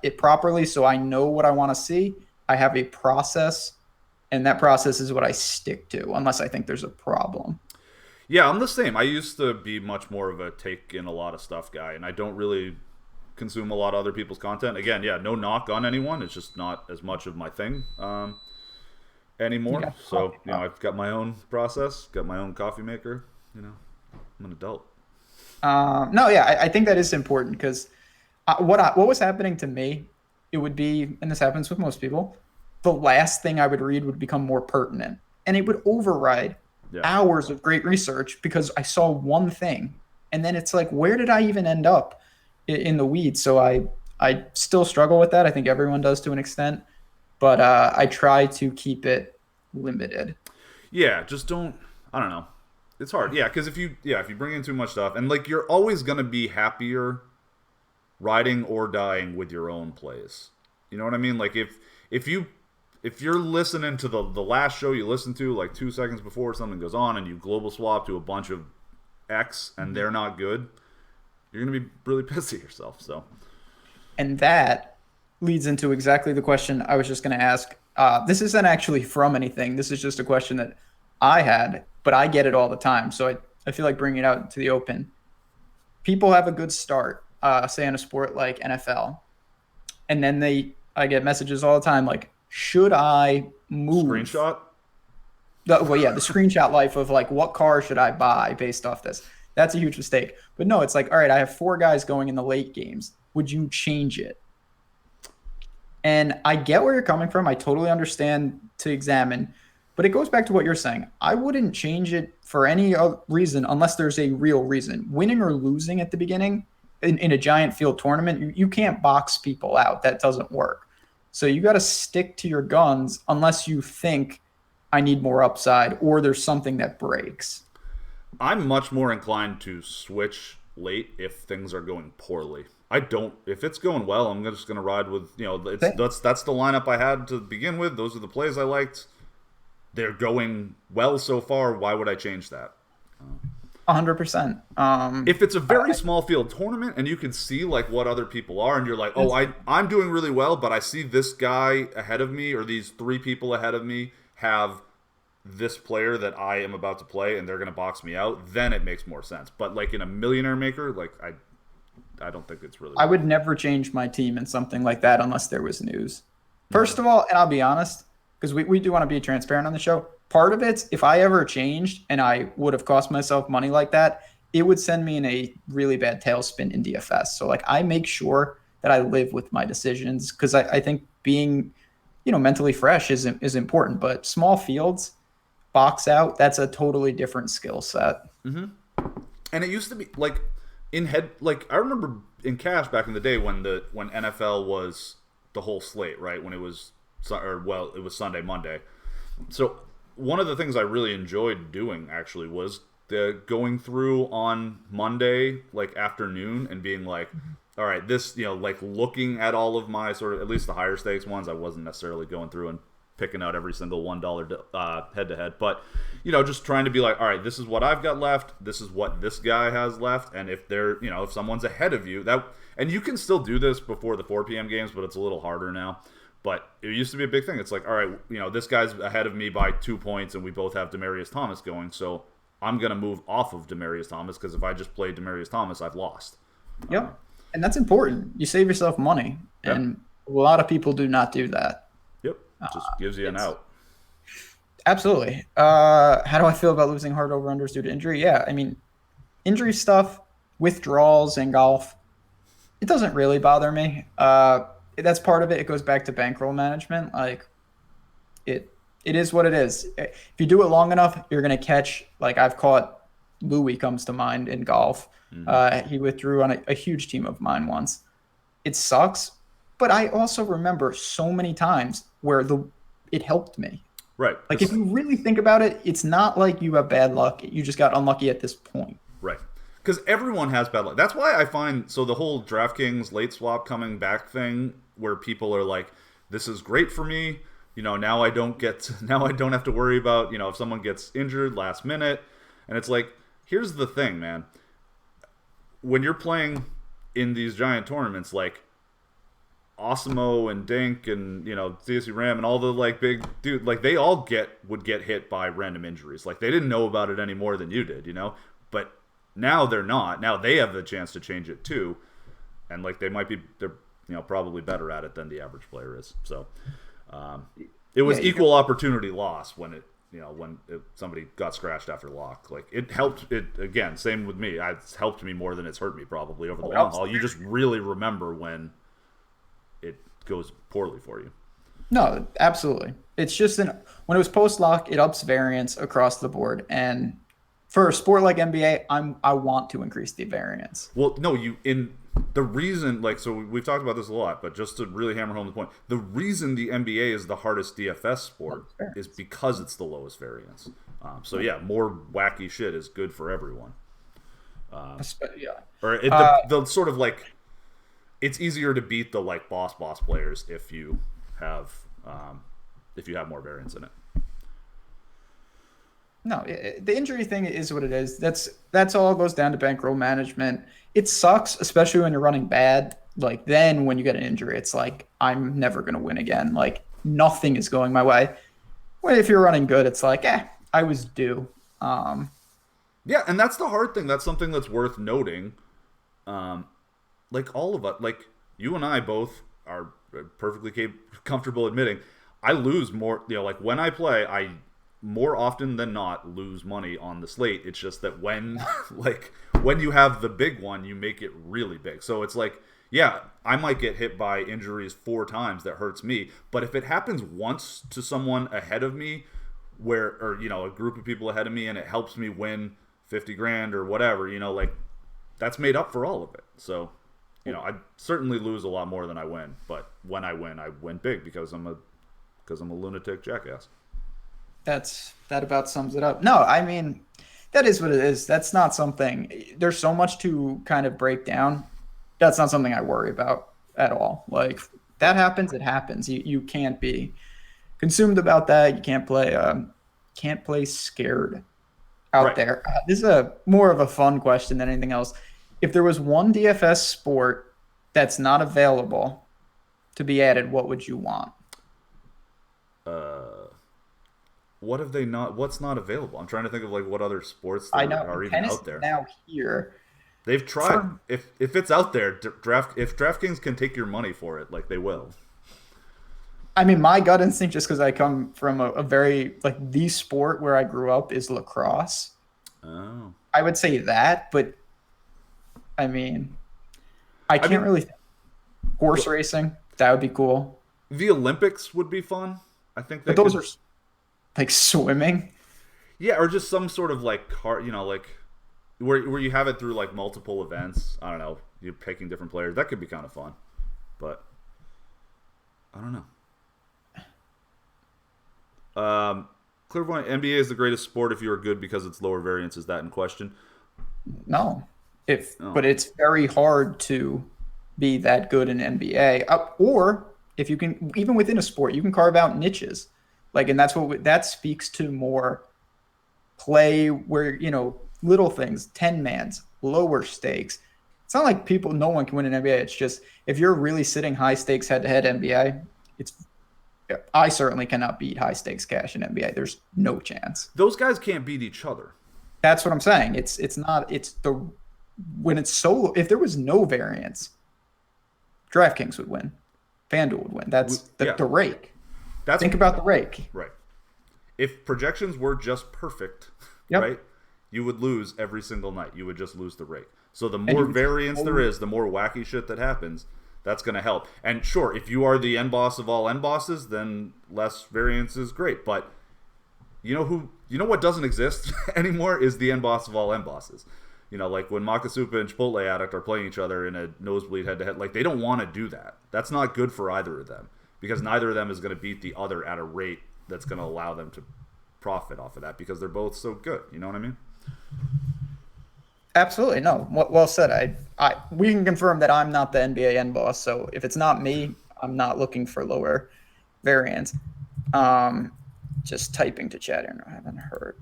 it properly. So I know what I want to see. I have a process, and that process is what I stick to, unless I think there's a problem. Yeah, I'm the same. I used to be much more of a take in a lot of stuff guy, and I don't really consume a lot of other people's content. Again, yeah, no knock on anyone. It's just not as much of my thing anymore. Yeah. So, I've got my own process, got my own coffee maker. I'm an adult. No, yeah, I think that is important because what was happening to me, it would be, and this happens with most people, the last thing I would read would become more pertinent, and it would override hours of great research because I saw one thing, and then it's like, where did I even end up in the weeds? So I still struggle with that. I think everyone does to an extent, but I try to keep it limited. Yeah, just don't. I don't know. It's hard. Yeah, because if you bring in too much stuff, and like you're always gonna be happier riding or dying with your own plays. You know what I mean? Like if you're listening to the last show you listened to like 2 seconds before something goes on, and you global swap to a bunch of X and they're not good, you're gonna be really pissed at yourself. So, and that leads into exactly the question I was just going to ask. This isn't actually from anything. This is just a question that I had, but I get it all the time. So I feel like bringing it out to the open. People have a good start, say in a sport like NFL, and then I get messages all the time like, should I move? Screenshot? The screenshot life of like, what car should I buy based off this? That's a huge mistake. But no, it's like, all right, I have 4 guys going in the late games. Would you change it? And I get where you're coming from. I totally understand to examine, but it goes back to what you're saying. I wouldn't change it for any reason unless there's a real reason. Winning or losing at the beginning in a giant field tournament, you can't box people out. That doesn't work. So you got to stick to your guns unless you think I need more upside or there's something that breaks. I'm much more inclined to switch late if things are going poorly. I don't. If it's going well, I'm just going to ride with. That's the lineup I had to begin with. Those are the plays I liked. They're going well so far. Why would I change that? 100%. If it's a very small field tournament and you can see like what other people are, and you're like, oh, I'm doing really well, but I see this guy ahead of me or these 3 people ahead of me have this player that I am about to play, and they're going to box me out. Then it makes more sense. But like in a millionaire maker, like I don't think it's really. I would never change my team in something like that unless there was news. First of all, and I'll be honest, because we do want to be transparent on the show. Part of it's if I ever changed and I would have cost myself money like that, it would send me in a really bad tailspin in DFS. So like I make sure that I live with my decisions because I think being, mentally fresh is important. But small fields, box out, that's a totally different skill set. Mm-hmm. And it used to be like in head, like I remember in cash back in the day when NFL was the whole slate, right? When it was it was Sunday, Monday. So one of the things I really enjoyed doing actually was the going through on Monday like afternoon and being like, all right, this, like looking at all of my sort of, at least the higher stakes ones. I wasn't necessarily going through and picking out every single $1 head to head, but just trying to be like, all right, this is what I've got left, this is what this guy has left, and if they're, if someone's ahead of you, and you can still do this before the 4 p.m. games, but it's a little harder now. But it used to be a big thing. It's like, all right, this guy's ahead of me by 2 points, and we both have Demaryius Thomas going, so I'm gonna move off of Demaryius Thomas because if I just play Demaryius Thomas, I've lost. Yep, and that's important. You save yourself money, and a lot of people do not do that. Yep, just gives you an out. Absolutely. How do I feel about losing hard over-unders due to injury? Yeah, I mean, injury stuff, withdrawals in golf, it doesn't really bother me. That's part of it. It goes back to bankroll management. Like, it is what it is. If you do it long enough, you're going to catch, like I've caught, Louis comes to mind in golf. He withdrew on a huge team of mine once. It sucks, but I also remember so many times where it helped me. Right. Like, if you really think about it, it's not like you have bad luck. You just got unlucky at this point. Right. Because everyone has bad luck. That's why I find, so the whole DraftKings late swap coming back thing, where people are like, this is great for me. Now I don't have to worry about, if someone gets injured last minute. And it's like, here's the thing, man. When you're playing in these giant tournaments, like Osimo and Dink and, CSU Ram and all the like big dude, like they all would get hit by random injuries. Like they didn't know about it any more than you did, but now they're not. Now they have the chance to change it too. And like they're probably better at it than the average player is. So it was equal opportunity loss when somebody got scratched after lock. Like it helped. It again, same with me. It's helped me more than it's hurt me probably over the long haul. You just really remember when it goes poorly for you. No, absolutely. It's just when it was post lock, it ups variance across the board. And for a sport like NBA, I want to increase the variance. Well, no, the reason, so we've talked about this a lot, but just to really hammer home the point, the reason the NBA is the hardest DFS sport is because it's the lowest variance. So yeah, more wacky shit is good for everyone. Yeah. Or the sort of like, it's easier to beat the like boss players if you have more variance in it. No, the injury thing is what it is. That's all goes down to bankroll management. It sucks, especially when you're running bad. Like then when you get an injury, it's like, I'm never going to win again. Like nothing is going my way. Well, if you're running good, it's like, I was due. Yeah, and that's the hard thing. That's something that's worth noting. Like all of us, like you and I both are perfectly comfortable admitting, I lose more, like when I play, I more often than not lose money on the slate. It's just that when you have the big one, you make it really big. So it's like, yeah, I might get hit by injuries 4 times that hurts me, but if it happens once to someone ahead of me, or a group of people ahead of me, and it helps me win 50 grand or whatever, like that's made up for all of it. So I certainly lose a lot more than I win, but when I win big because I'm a lunatic jackass. That about sums it up. No, I mean, that is what it is. That's not something. There's so much to kind of break down. That's not something I worry about at all. Like that happens, it happens. You can't be consumed about that. You can't play scared out there. This is more of a fun question than anything else. If there was one DFS sport that's not available to be added, what would you want? What have they not? What's not available? I'm trying to think of like what other sports are even out there. Now here, they've tried. If it's out there, if DraftKings can take your money for it, like they will. I mean, my gut instinct, just because I come from a very the sport where I grew up is lacrosse. Oh. I would say that, but I mean, I can't really think. Horse racing, that would be cool. The Olympics would be fun. I think but those are like swimming. Yeah, or just some sort of like car, where you have it through like multiple events. I don't know. You're picking different players. That could be kind of fun, but I don't know. Clairvoyant, NBA is the greatest sport if you are good because it's lower variance. Is that in question? No, but it's very hard to be that good in NBA. Or if you can, even within a sport, you can carve out niches. Like, and that speaks to more play where, little things, 10-mans, lower stakes. It's not like no one can win an NBA. It's just, if you're really sitting high stakes head-to-head NBA, I certainly cannot beat high stakes cash in NBA. There's no chance. Those guys can't beat each other. That's what I'm saying. When it's solo, if there was no variance, DraftKings would win. FanDuel would win. That's the rake. Think about the rake. Right. If projections were just perfect, yep. Right, you would lose every single night. You would just lose the rake. So the more variance there is, the more wacky shit that happens, that's going to help. And sure, if you are the end boss of all end bosses, then less variance is great. But you know what doesn't exist anymore is the end boss of all end bosses. Like when Makasupa and Chipotle Addict are playing each other in a nosebleed head-to-head, like they don't want to do that. That's not good for either of them because neither of them is going to beat the other at a rate that's going to allow them to profit off of that because they're both so good. You know what I mean? Absolutely. No. Well said. We can confirm that I'm not the NBA end boss. So if it's not me, I'm not looking for lower variance. Just typing to chat here. I haven't heard.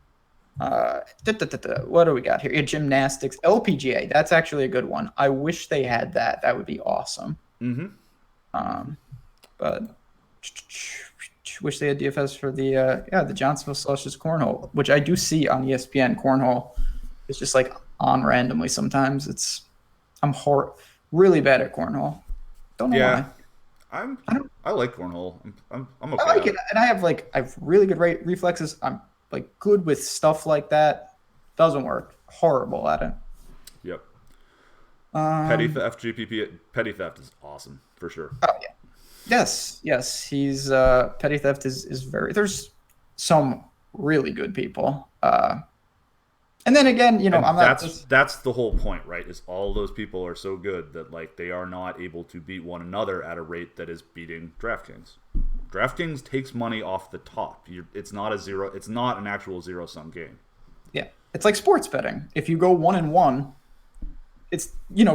What do we got here? Gymnastics, LPGA. That's actually a good one. I wish they had that. That would be awesome. Mm-hmm. But wish they had DFS for the Johnsonville Slushes cornhole, which I do see on ESPN. Cornhole is just like on randomly sometimes. I'm really bad at cornhole. Don't know why. I like cornhole. I'm okay. I like it, and I have really good reflexes. I'm like good with stuff like that. Doesn't work. Horrible at it. Yep. Petty theft, GPP. Petty theft is awesome for sure. Oh yeah. Yes. He's petty theft is very. There's some really good people. And then again, that's the whole point, right? Is all those people are so good that like they are not able to beat one another at a rate that is beating DraftKings. DraftKings takes money off the top. It's not an actual zero-sum game. Yeah, it's like sports betting. If you go 1-1, it's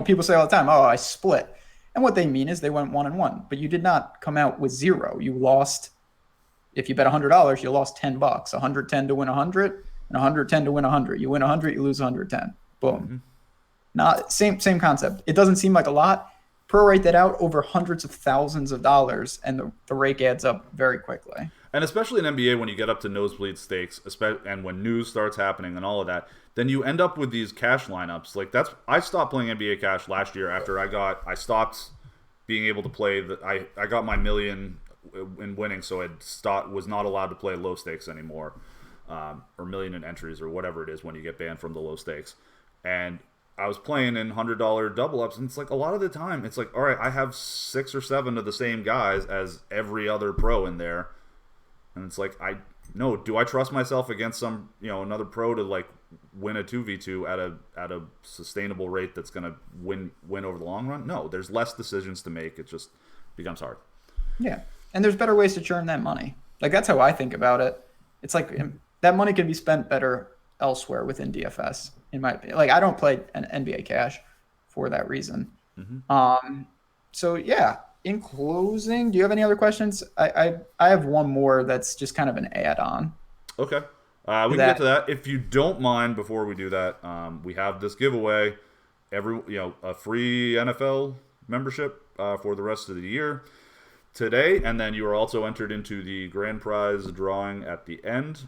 people say all the time, "Oh, I split," and what they mean is they went 1-1, but you did not come out with zero. You lost. If you bet $100, you lost $10. 110 to win 100, and 110 to win 100. You win 100, you lose 110. Boom. Mm-hmm. Not same concept. It doesn't seem like a lot. Prorate that out over hundreds of thousands of dollars, and the rake adds up very quickly. And especially in NBA, when you get up to nosebleed stakes, and when news starts happening and all of that, then you end up with these cash lineups. Like I stopped playing NBA cash last year after I stopped being able to play. I got my million in winning, so was not allowed to play low stakes anymore, or million in entries or whatever it is when you get banned from the low stakes. And I was playing in $100 double ups, and it's like a lot of the time, it's like, all right, I have 6 or 7 of the same guys as every other pro in there, and it's like, do I trust myself against some, another pro to like win a 2v2 at a sustainable rate that's gonna win over the long run? No, there's less decisions to make. It just becomes hard. Yeah, and there's better ways to churn that money. Like that's how I think about it. It's like that money can be spent better elsewhere within DFS. In my opinion, like I don't play an NBA cash for that reason. Mm-hmm. So yeah. In closing, do you have any other questions? I have one more that's just kind of an add-on. Okay, we can get to that if you don't mind. Before we do that, we have this giveaway. A free NFL membership for the rest of the year today, and then you are also entered into the grand prize drawing at the end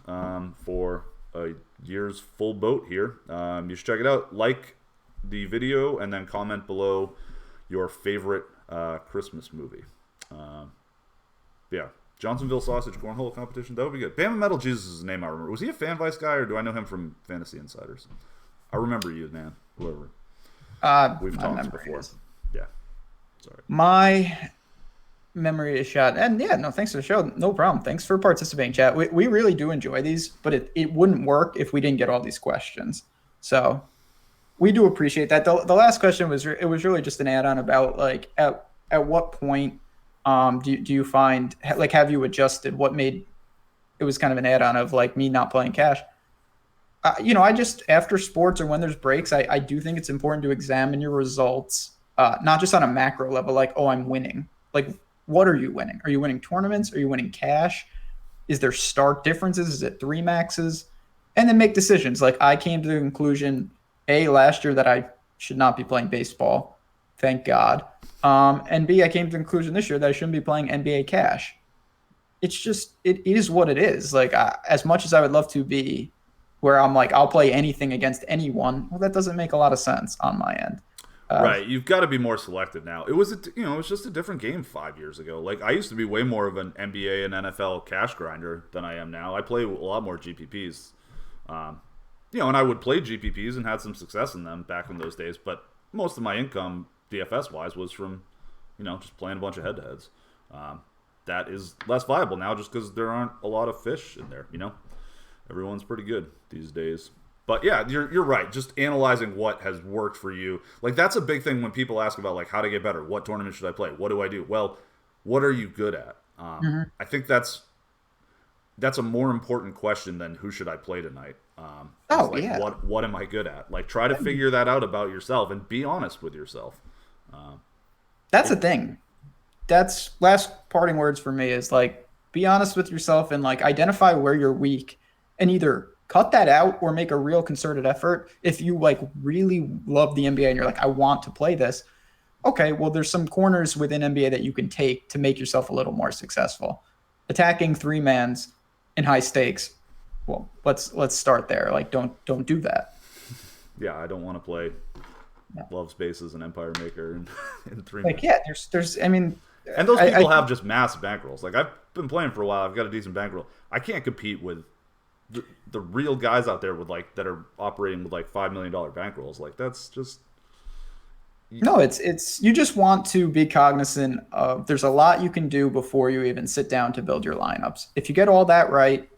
for a year's full boat here. You should check it out. Like the video and then comment below your favorite Christmas movie. Johnsonville Sausage Cornhole Competition. That would be good. Bama Metal Jesus is his name, I remember. Was he a FanVice guy, or do I know him from Fantasy Insiders? I remember you, man. Whoever. We've talked before. Yeah. Sorry. My memory is shot. And thanks for the show. No problem. Thanks for participating, chat. We really do enjoy these, but it wouldn't work if we didn't get all these questions. So we do appreciate that. The last question was it was really just an add-on about like at what point do you find like have you adjusted what made it was kind of an add-on of like me not playing cash. I just after sports or when there's breaks, I do think it's important to examine your results, not just on a macro level, like, oh, I'm winning. Like, what are you winning? Are you winning tournaments? Are you winning cash? Is there start differences? Is it three maxes? And then make decisions. Like I came to the conclusion, last year that I should not be playing baseball. Thank God. And B, I came to the conclusion this year that I shouldn't be playing NBA cash. It's just, it is what it is. Like, as much as I would love to be where I'm like, I'll play anything against anyone, well, that doesn't make a lot of sense on my end. Right, you've got to be more selective now. It was it was just a different game 5 years ago. Like I used to be way more of an NBA and NFL cash grinder than I am now. I play a lot more GPPs, and I would play GPPs and had some success in them back in those days. But most of my income DFS wise was from, just playing a bunch of head to heads. That is less viable now just because there aren't a lot of fish in there. Everyone's pretty good these days. But yeah, you're right. Just analyzing what has worked for you. Like that's a big thing when people ask about like how to get better. What tournament should I play? What do I do? Well, what are you good at? I think that's a more important question than who should I play tonight. Yeah. What am I good at? Like try to figure that out about yourself and be honest with yourself. That's the thing. That's last parting words for me is like be honest with yourself and like identify where you're weak and either cut that out or make a real concerted effort. If you like really love the NBA and you're like, I want to play this. Okay, well, there's some corners within NBA that you can take to make yourself a little more successful. Attacking three mans in high stakes. Well, let's start there. Like, don't do that. Yeah, I don't want to play Love Spaces and Empire Maker in 3 like, minutes. Yeah, there's. I mean, and those people have just massive bankrolls. Like I've been playing for a while. I've got a decent bankroll. I can't compete with the real guys out there with like that are operating with like $5 million bankrolls. Like that's just no. It's you just want to be cognizant of. There's a lot you can do before you even sit down to build your lineups. If you get all that right,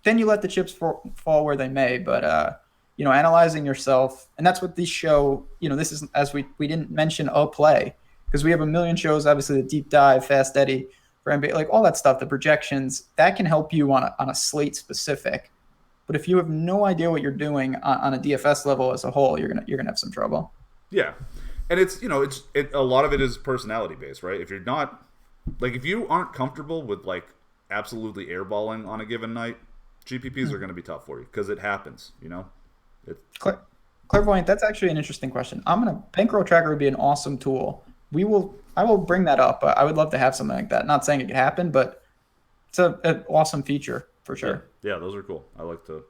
then you let the chips fall where they may. But analyzing yourself, and that's what this show. This is as we didn't mention a play because we have a million shows. Obviously, the deep dive, Fast Eddie. For NBA, like all that stuff, the projections, that can help you on a slate specific. But if you have no idea what you're doing on a DFS level as a whole, you're gonna have some trouble. Yeah, and it's a lot of it is personality based, right? If you're not if you aren't comfortable with like absolutely airballing on a given night, GPPs are going to be tough for you because it happens. Clairvoyant, that's actually an interesting question. Bankroll Tracker would be an awesome tool. I will bring that up. I would love to have something like that. Not saying it could happen, but it's an awesome feature for sure. Yeah, those are cool. I like to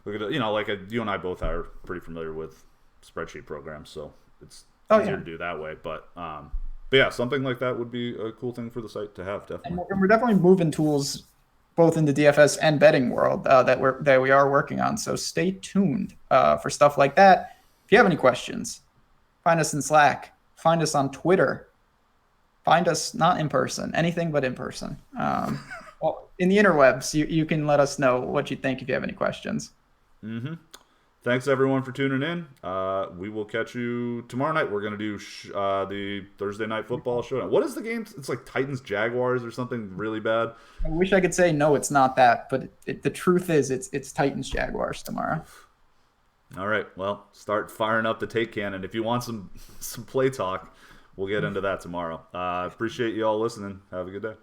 look at it. You and I both are pretty familiar with spreadsheet programs, so it's easier to do that way. But yeah, something like that would be a cool thing for the site to have, definitely. And we're definitely moving tools both in the DFS and betting world that we are working on. So stay tuned for stuff like that. If you have any questions, find us in Slack. Find us on Twitter. Find us not in person, anything but in person. Well, in the interwebs, you can let us know what you think if you have any questions. Mm-hmm. Thanks, everyone, for tuning in. We will catch you tomorrow night. We're going to do the Thursday Night Football showdown. What is the game? It's like Titans-Jaguars or something really bad. I wish I could say, no, it's not that. But the truth is it's Titans-Jaguars tomorrow. All right. Well, start firing up the take cannon. If you want some play talk, we'll get into that tomorrow. Appreciate you all listening. Have a good day.